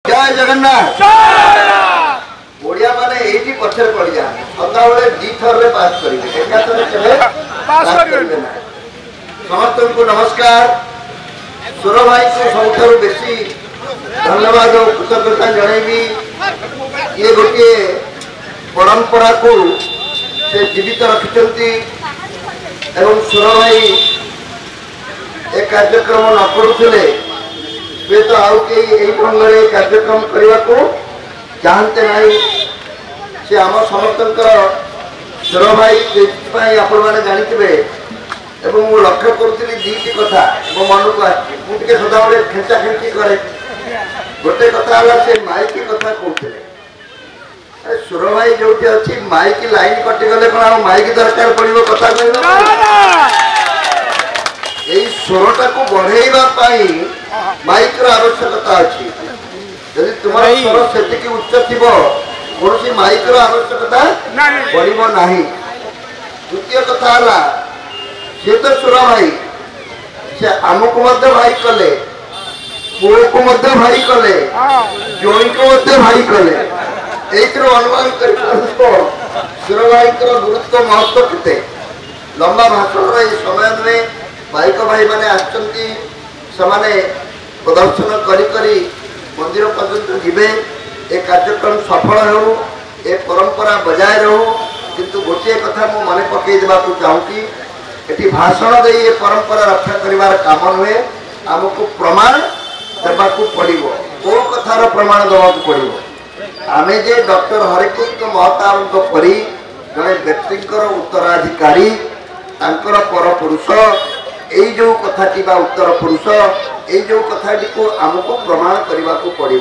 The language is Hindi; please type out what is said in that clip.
जय जगन्नाथ ओडिया माने एठी पछर पड़ जा सदा बेले दी थर रे पास करिवे एका थरे केबे पास करिवे ना समस्त को नमस्कार सुर भाई को सबठारु बेसी धन्यवाद और कृतज्ञता जणैबी ये गोटे परंपरा को से जीवित रखिचंती एवं सुर भाई ए कार्यक्रम न करुले वे तो आउ कई ढंग कार्यक्रम करने को चाहते नहीं से आम समस्त सुर भाई आपण मैंने जानी एवं लक्ष्य करुली दीटी कथा मो मन को आटे सदा बेले खेचा खेची करे गोटे कथा से माइकी कथा कहते सुर भाई जो अच्छी माइकी लाइन कटिगले कौन माइकी दरकार पड़ो कथा कह स्वरटा को बढ़ाई माइक आवश्यकता अच्छी यदि तुम्हारा स्वर से उच्च थी कौन माइक आवश्यकता बढ़ो ना। द्वितीय कथा सी तो सुर भाई से आमको भाई कले पुओ को भाई कले जोई को भाई कले एक अनुमान कर सुर भाई गुरुत्व महत्व के लंबा भाषण समय में माइक भाई माने आछंती समाने प्रदर्शन करी मंदिर पर्यंत जीवे ए कार्यक्रम सफल हो ए परंपरा बजाय रहू किंतु गोटे कथा मो मन पकई देबा को चाहूँगी एटी भाषण दे ए परंपरा रक्षा करिवार काम नुहे आमको प्रमाण देबा को पड़िबो को कथार प्रमाण देबा को पड़िबो आमे जे डॉक्टर हरिकृष्ण महताब परी जड़े व्यक्तिंकर उत्तराधिकारी तांकर पर पुरुष यही जो कथाटी उत्तर पुरुष यही जो कथाटी को आमको प्रमाण करने को पड़ो